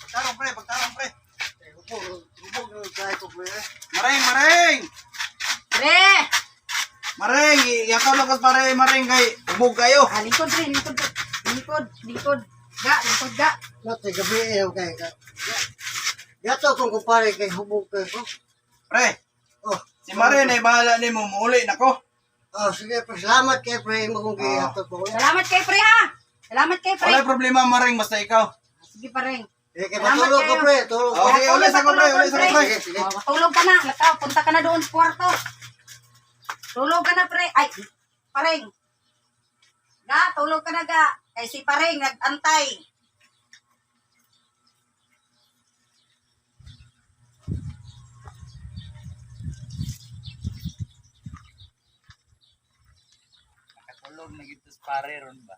Pagtarong, pre. Hubog na tayo ko, pre. Maring! Pre! Maring, yakaw lang kas maring kay ubog kayo. Lingkod, pre, lingkod. Lingkod ga. Nati, gabi okay. Yato kung kumpare kay hubog kayo ko. Pre, Oh, si Maring ay bahala ni mo, muuli na ko. oh, sige, pre. Salamat kay pre. Mo kung yato ko. Salamat kay pre, ha? Salamat kay pre. Wala problema, Maring, basta ikaw. Sige pa rin. Eh, kay matulog ko, pre. Tulog ko. Okay, ulit sa ko, pre. Sige. Matulog ka na. Lakaw, punta ka na doon sa kwarto. Tulog ka na, pre. Ay, pareng. Tulog ka na, ga. Ay, si pareng, nag-antay. Nakatulog na gito sa pare ron ba?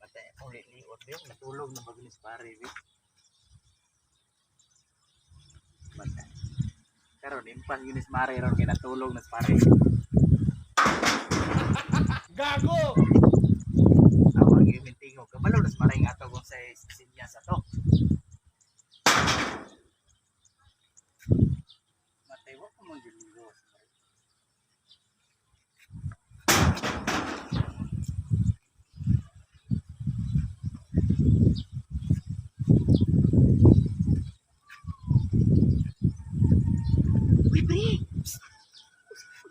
Patay ako liot yung natulog na bagulis pare, wait. Patay. Karon impas ginis mare ron kay natulog na sa pare. Gago. Awag yung mintingo. Kabalo na sa pare nga to kung sa sinya sa to. Matay wa ko mo gilingo. Uy, pre.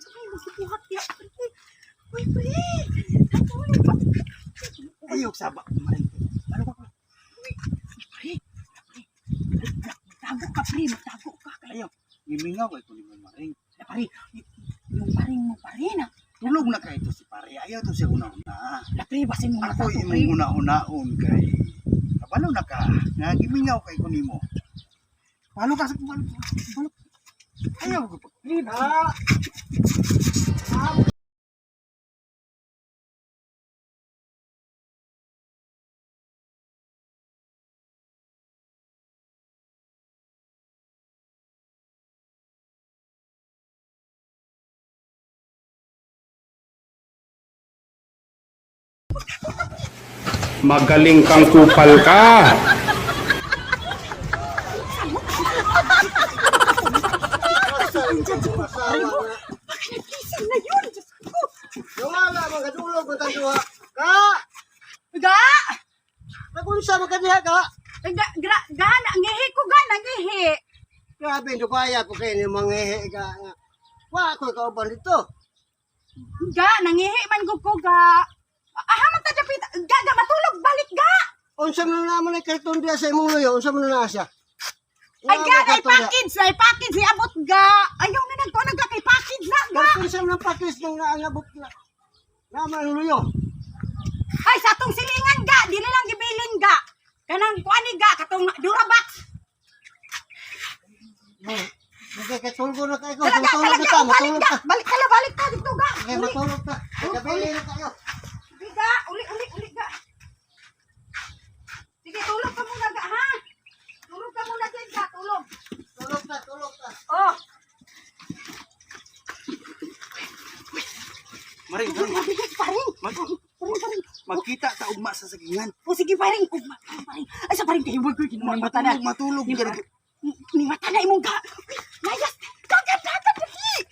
Sakay mo, sipuhat ya. Uy, pre. Natulog ba? Ayok sabak Maring. Ano ba ko? Uy, pre. Magtago ka, pre. Magtago ka. Ayaw. Gimingaw kay ko ni Maring. Pare, yung paring mo, pare na. Tulog na kay to si pare. Ayaw to siya una-una. Pre, basin mo na Ako tato, pre. imong una-unaon kay kabalo na ka. Nga gimingaw kay ko nimo. Palo ka sa balo. Ayaw ko. Magaling kang kupal ka. Nagising na yun. Diyos ko. Wala, mga tulog ko tayo. Ka! Ga! Nagunsa mo kaniya, ka? Nangihi ko ga, nangihi. Grabe, dukaya ko kayo ni mga ka. Wa ako kauban dito. Ga, nangihi man ko ga. Ahaman ta dapit. Ga, matulog, balik ga. Unsa mo na naman ay karton diya sa imong luyo? Unsa mo na siya? Ay ga, ay package, abot ga. Ayaw na nagko nagka kay package na ga. Karton siya ng pakis ng naangabot na. Naman ang luyo. Ay, sa atong silingan ga, di na lang gibilin ga. Kanang kuani ga, katong Durabox. Sige, katulgo na kayo. Talaga, Matulog talaga, ka, matulog ka. balik ka dito ga. Okay, matulog ka. Gabili na kayo. Sige ga, uli ga. Sige, tulog ka muna ga, ha? Tulog ka muna din ga, tulog. Tulog ka. Oh, Maring, paring. magkita ta ugma sa sagingan. O sige, paring. Paring. Ay, sa paring kayo, wag ko ginawa mata na. Matulog. Ni mata na imong ga. Layas, dagat, dali.